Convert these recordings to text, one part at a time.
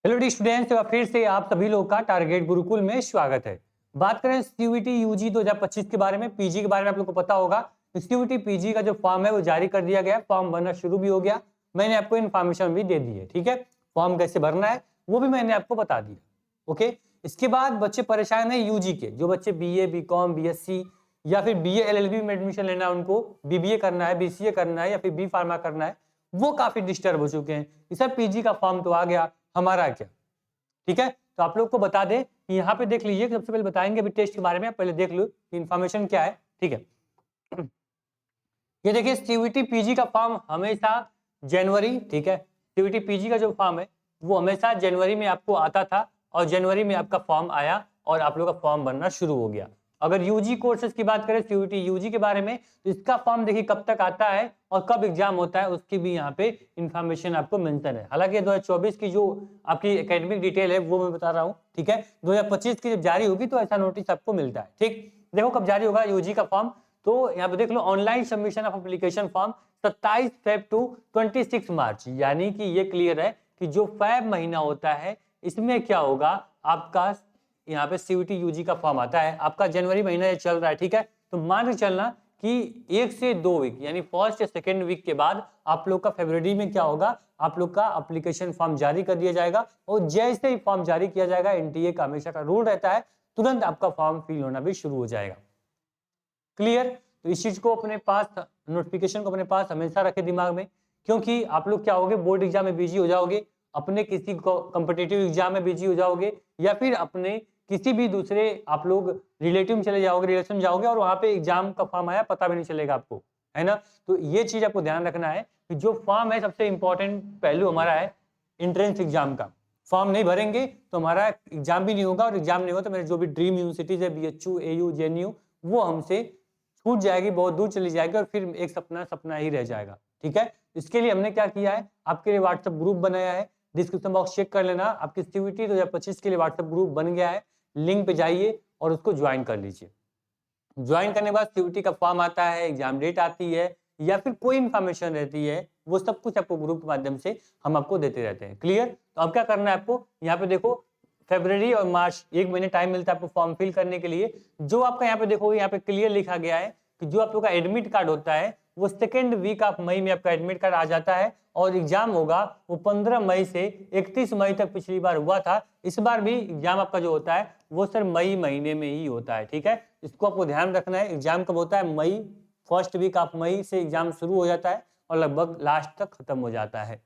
Hello D students, फिर से आप सभी लोग का टारगेट गुरुकुल में स्वागत है। बात करें सीयूईटी यूजी 2025 के बारे में, पीजी के बारे में आप लोग को पता होगा। सीयूईटी पीजी का जो फॉर्म है वो जारी कर दिया गया, फॉर्म भरना शुरू भी हो गया। मैंने आपको इन्फॉर्मेशन भी दे दी है, ठीक है। फॉर्म कैसे भरना है वो भी मैंने आपको बता दिया, ओके। इसके बाद बच्चे परेशान है यूजी के, जो बच्चे बीए, बीकॉम, बीएससी या फिर बीए एलएलबी में एडमिशन लेना है, उनको बीबीए करना है, बीसीए करना है या फिर बी फार्मा करना है, वो काफी डिस्टर्ब हो चुके हैं। इस पीजी का फॉर्म तो आ गया, हमारा क्या, ठीक है। तो आप लोग को बता दें कि यहाँ पे देख लीजिए, सबसे पहले बताएंगे अभी टेस्ट के बारे में, पहले देख लो कि इन्फॉर्मेशन क्या है, ठीक है। ये देखिए सीयूईटी पीजी का फॉर्म हमेशा जनवरी, ठीक है, सीयूईटी पीजी का जो फॉर्म है वो हमेशा जनवरी में आपको आता था और जनवरी में आपका फॉर्म आया और आप लोग का फॉर्म बनना शुरू हो गया। अगर यूजी कोर्सेज की बात करें सीयूईटी यूजी के बारे में, तो इसका फॉर्म देखिए कब तक आता है और कब एग्जाम होता है उसकी भी यहाँ पे इंफॉर्मेशन आपको मेंशन है। हालांकि 2024 की जो आपकी एकेडमिक डिटेल है वो मैं बता रहा हूँ, ठीक है। 2025 की जब जारी होगी तो ऐसा नोटिस आपको मिलता है, ठीक। देखो कब जारी होगा यूजी का फॉर्म, तो यहाँ पे देख लो, online submission of application form 27 Feb to 26 March, यानी कि ये क्लियर है कि जो फेब महीना होता है इसमें क्या होगा, आपका यहाँ पे सीयूईटी यूजी का फॉर्म आता है। आपका जनवरी महीना ये चल रहा है, ठीक है। तो मान के चलना कि 1 से 2 वीक यानी फर्स्ट या सेकेंड वीक के बाद आप लोग का फरवरी में क्या होगा, आप लोग का एप्लीकेशन फॉर्म जारी कर दिया जाएगा और जैसे ही फॉर्म जारी किया जाएगा, एनटीए का हमेशा का रूल रहता है, तुरंत आपका फॉर्म फिल होना भी शुरू हो जाएगा। क्लियर। तो इस चीज को अपने पास, नोटिफिकेशन को अपने पास हमेशा रखे दिमाग में, क्योंकि आप लोग क्या होगे, बोर्ड एग्जाम में बिजी हो जाओगे, अपने किसी कॉम्पिटिटिव एग्जाम में बिजी हो जाओगे, या फिर अपने किसी भी दूसरे आप लोग रिलेटिव में चले जाओगे, रिलेशन जाओगे और वहां पे एग्जाम का फॉर्म आया पता भी नहीं चलेगा आपको, है ना। तो ये चीज आपको ध्यान रखना है कि जो फॉर्म है, सबसे इंपॉर्टेंट पहलू हमारा है एंट्रेंस एग्जाम का। फॉर्म नहीं भरेंगे तो हमारा एग्जाम भी नहीं होगा, और एग्जाम नहीं होगा तो मेरे जो भी ड्रीम यूनिवर्सिटीज है, बीएचयू, एयू, जेएनयू, वो हमसे छूट जाएगी, बहुत दूर चली जाएगी और फिर एक सपना सपना ही रह जाएगा, ठीक है। इसके लिए हमने क्या किया है, आपके लिए व्हाट्सएप ग्रुप बनाया है, डिस्क्रिप्शन बॉक्स चेक कर लेना, आपकी सीयूईटी 2025 के लिए व्हाट्सएप ग्रुप बन गया है, लिंक पे जाइए और उसको ज्वाइन कर लीजिए। ज्वाइन करने के बाद सीयूईटी का फॉर्म आता है, एग्जाम डेट आती है या फिर कोई इंफॉर्मेशन रहती है, वो सब कुछ आपको ग्रुप के माध्यम से हम आपको देते रहते हैं। क्लियर। तो अब क्या करना है आपको, यहाँ पे देखो फरवरी और मार्च 1 महीने टाइम मिलता है आपको फॉर्म फिल करने के लिए। जो आपका यहाँ पे देखोगे, यहाँ पे क्लियर लिखा गया है कि जो आप लोग का एडमिट कार्ड होता है वो सेकेंड वीक ऑफ मई में आपका एडमिट कार्ड आ जाता है और एग्जाम होगा वो 15 मई से 31 मई तक पिछली बार हुआ था। इस बार भी एग्जाम आपका जो होता है वो सर मई महीने में ही होता है, ठीक है। इसको आपको ध्यान रखना है। एग्जाम कब होता है, मई, फर्स्ट वीक ऑफ मई से एग्जाम शुरू हो जाता है और लगभग लास्ट तक खत्म हो जाता है।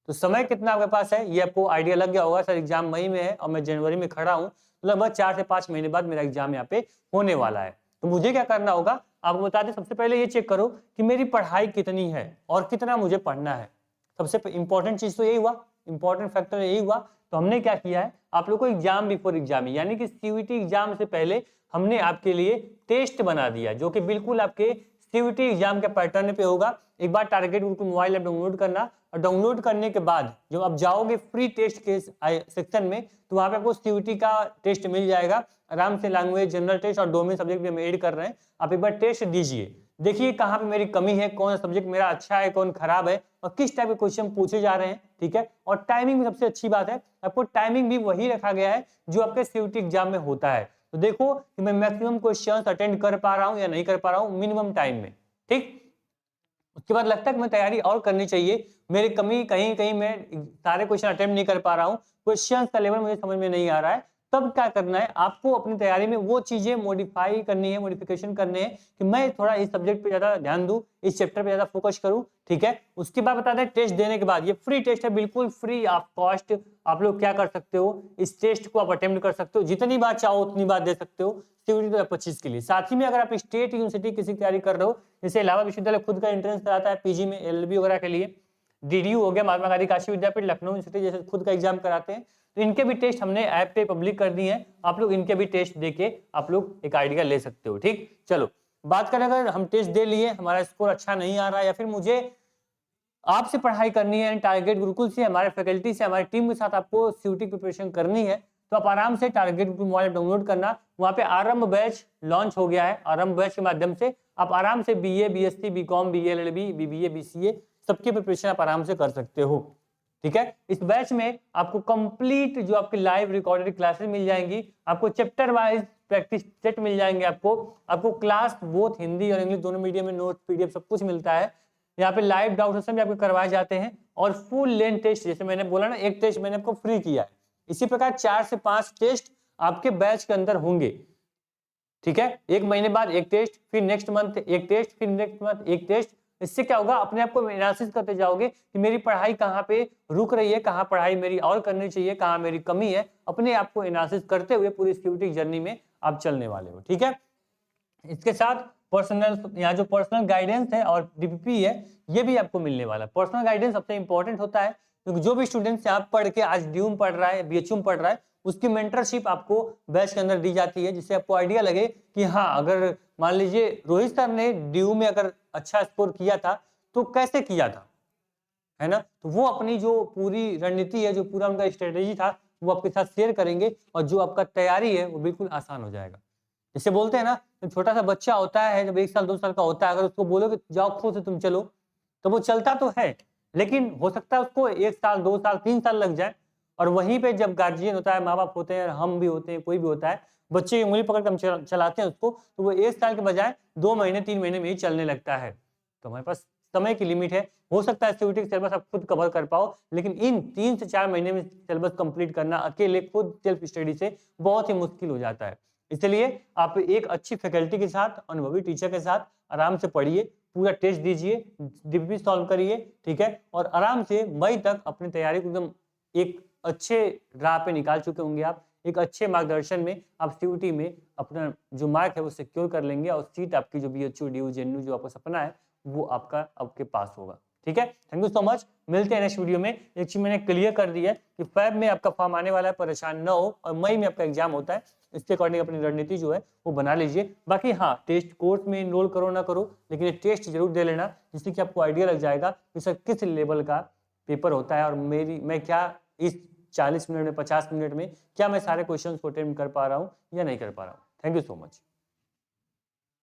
तो समय कितना आपके पास है ये आपको आइडिया लग गया होगा, सर एग्जाम मई में है और मैं जनवरी में खड़ा हूँ, लगभग 4 से 5 महीने बाद मेरा एग्जाम यहाँ पे होने वाला है। तो मुझे क्या करना होगा आपको बता दें, सबसे पहले ये चेक करो कि मेरी पढ़ाई कितनी है और कितना मुझे पढ़ना है। सबसे इंपॉर्टेंट चीज तो यही हुआ, इंपॉर्टेंट फैक्टर यही हुआ। तो हमने क्या किया है, आप लोग को एग्जाम बिफोर एग्जाम, यानी कि सीयूईटी एग्जाम से पहले हमने आपके लिए टेस्ट बना दिया, जो कि बिल्कुल आपके सीयूईटी एग्जाम के पैटर्न पे होगा। एक बार target Gurukul mobile app download करना, और डाउनलोड करने के बाद जब आप जाओगे फ्री टेस्ट के सेक्शन में, तो वहां पे आपको सीयूईटी का टेस्ट मिल जाएगा आराम से। लैंग्वेज, जनरल टेस्ट और डोमेन सब्जेक्ट भी हम ऐड कर रहे हैं, आप एक बार टेस्ट दीजिए, देखिए कहाँ पे मेरी कमी है, कौन सा सब्जेक्ट मेरा अच्छा है, कौन खराब है और किस टाइप के क्वेश्चन पूछे जा रहे हैं, ठीक है। और टाइमिंग भी सबसे अच्छी बात है, आपको टाइमिंग भी वही रखा गया है जो आपके सीयूईटी एग्जाम में होता है। तो देखो कि मैं मैक्सिमम क्वेश्चन अटेंड कर पा रहा हूँ या नहीं कर पा रहा हूँ मिनिमम टाइम में, ठीक। उसके बाद लगता है कि मैं तैयारी और करनी चाहिए, मेरी कमी कहीं कहीं मैं सारे क्वेश्चन अटेम्प्ट नहीं कर पा रहा हूँ, क्वेश्चन का लेवल मुझे समझ में नहीं आ रहा है, तब क्या करना है, आपको अपनी तैयारी में वो चीजें मॉडिफाई करनी है, मॉडिफिकेशन करने हैं कि मैं थोड़ा इस सब्जेक्ट पे ज्यादा ध्यान दूं, इस चैप्टर पे ज्यादा फोकस करूं, ठीक है। उसके बाद बता दें टेस्ट देने के बाद, ये फ्री टेस्ट है, बिल्कुल फ्री ऑफ कॉस्ट। आप लोग क्या कर सकते हो, इस टेस्ट को आप अटेम्प्ट कर सकते हो, जितनी बार चाहो उतनी बार दे सकते हो सीयूईटी 2025 के लिए। साथ ही में अगर आप स्टेट यूनिवर्सिटी किसी की तैयारी कर रहे हो, जैसे इलाहाबाद विश्वविद्यालय खुद का एंट्रेंस कराता है पीजी में, एलएलबी वगैरह के लिए, डीडीयू हो गया, महात्मा गांधी काशी विद्यापीठ, लखनऊ यूनिवर्सिटी जैसे खुद का एग्जाम कराते हैं, तो इनके भी टेस्ट हमने ऐप पे पब्लिक कर दिए हैं, आप लोग इनके भी टेस्ट देके आप लोग एक आइडिया ले सकते हो, ठीक। चलो बात करें, अगर हम टेस्ट दे लिए, हमारा स्कोर अच्छा नहीं आ रहा है या फिर मुझे आपसे पढ़ाई करनी है, टारगेट गुरुकुल से, हमारे फैकल्टी से, हमारी टीम के साथ आपको सीयूईटी प्रिपरेशन करनी है, तो आप आराम से टारगेट गुरुकुल मोबाइल डाउनलोड करना, वहां पे आरंभ बैच लॉन्च हो गया है। आरंभ बैच के माध्यम से आप आराम से BA, BSc, BCom, BA, LLB, BBA, BCA सबकी प्रिपरेशन आप आराम से कर सकते हो, ठीक है। इस बैच में आपको कंप्लीट जो आपकी लाइव रिकॉर्डेड क्लासेस मिल जाएंगी, आपको चैप्टर वाइज प्रैक्टिस सेट मिल जाएंगे, आपको क्लास बोथ हिंदी और इंग्लिश दोनों मीडियम में नोट पीडीएफ सब कुछ मिलता है। यहाँ पे लाइव डाउट सेशन भी आपको करवाए जाते हैं और फुल लेंथ टेस्ट, जैसे मैंने बोला ना, एक टेस्ट मैंने आपको फ्री किया है, इसी प्रकार 4 से 5 टेस्ट आपके बैच के अंदर होंगे। ठीक है, एक महीने बाद एक टेस्ट, फिर नेक्स्ट मंथ एक टेस्ट, फिर नेक्स्ट मंथ एक टेस्ट। इससे क्या होगा, अपने आप को एनालिसिस करते जाओगे कि मेरी पढ़ाई कहाँ पे रुक रही है, कहाँ पढ़ाई मेरी और करनी चाहिए, कहाँ मेरी कमी है। अपने आप को एनालिसिस करते हुए पूरी सीयूईटी जर्नी में आप चलने वाले हो। ठीक है, इसके साथ पर्सनल, यहाँ जो पर्सनल गाइडेंस है और डीपीपी है, ये भी आपको मिलने वाला है। पर्सनल गाइडेंस सबसे इंपॉर्टेंट होता है, क्योंकि जो भी स्टूडेंट यहाँ पढ़ के आज ड्यूम पढ़ रहा है, बीएचयू पढ़ रहा है, उसकी मेंटरशिप आपको बैच के अंदर दी जाती है, जिससे आपको आइडिया लगे कि हाँ, अगर मान लीजिए रोहित सर ने ड्यू में अगर अच्छा स्कोर किया था तो कैसे किया था, है ना, तो वो अपनी जो पूरी रणनीति है, जो पूरा उनका स्ट्रेटेजी था, वो आपके साथ शेयर करेंगे और जो आपका तैयारी है वो बिल्कुल आसान हो जाएगा। जैसे बोलते हैं ना, छोटा सा बच्चा होता है, जब 1 साल 2 साल का होता है, अगर उसको बोलो कि जाओ खुद से तुम चलो, तो वो चलता तो है, लेकिन हो सकता है उसको 1 साल 2 साल 3 साल लग जाए। और वहीं पे जब गार्जियन होता है, माँ बाप होते हैं, हम भी होते हैं, कोई भी होता है, बच्चे की उंगली पकड़ कर हम चलाते हैं उसको, तो वो 1 साल के बजाय 2 महीने 3 महीने में ही चलने लगता है। तो हमारे पास समय की लिमिट है, हो सकता है सीयूईटी का सिलेबस आप खुद कवर कर पाओ, लेकिन इन 3 से 4 महीने में सिलेबस कंप्लीट करना अकेले खुद सेल्फ स्टडी से बहुत ही मुश्किल हो जाता है। इसलिए आप एक अच्छी फैकल्टी के साथ, अनुभवी टीचर के साथ आराम से पढ़िए, पूरा टेस्ट दीजिए, डीपीपी सॉल्व करिए, ठीक है, और आराम से मई तक अपनी तैयारी को एकदम एक अच्छे राह पे निकाल चुके होंगे। आप एक अच्छे मार्गदर्शन में आप सीयूईटी में अपना जो मार्क है वो सिक्योर कर लेंगे और सीट आपकी जो बीएचयू ड्यू जेएनयू जो आपका सपना है वो आपके पास होगा। ठीक है, थैंक यू सो मच। मिलते हैं नेक्स्ट वीडियो में। एक चीज मैंने क्लियर कर दी है कि फेब में आपका फॉर्म आने वाला है, परेशान न हो, और मई में आपका एग्जाम होता है, इसके अकॉर्डिंग अपनी रणनीति जो है वो बना लीजिए। बाकी हाँ, टेस्ट कोर्स में इनरोल करो ना करो, लेकिन ये टेस्ट जरूर दे लेना, जिससे कि आपको आइडिया लग जाएगा कि सर किस लेवल का पेपर होता है और मैं क्या इस 40 मिनट में 50 मिनट में क्या मैं सारे क्वेश्चंस को अटेम्प्ट कर पा रहा हूँ या नहीं कर पा रहा हूँ। Thank you so much.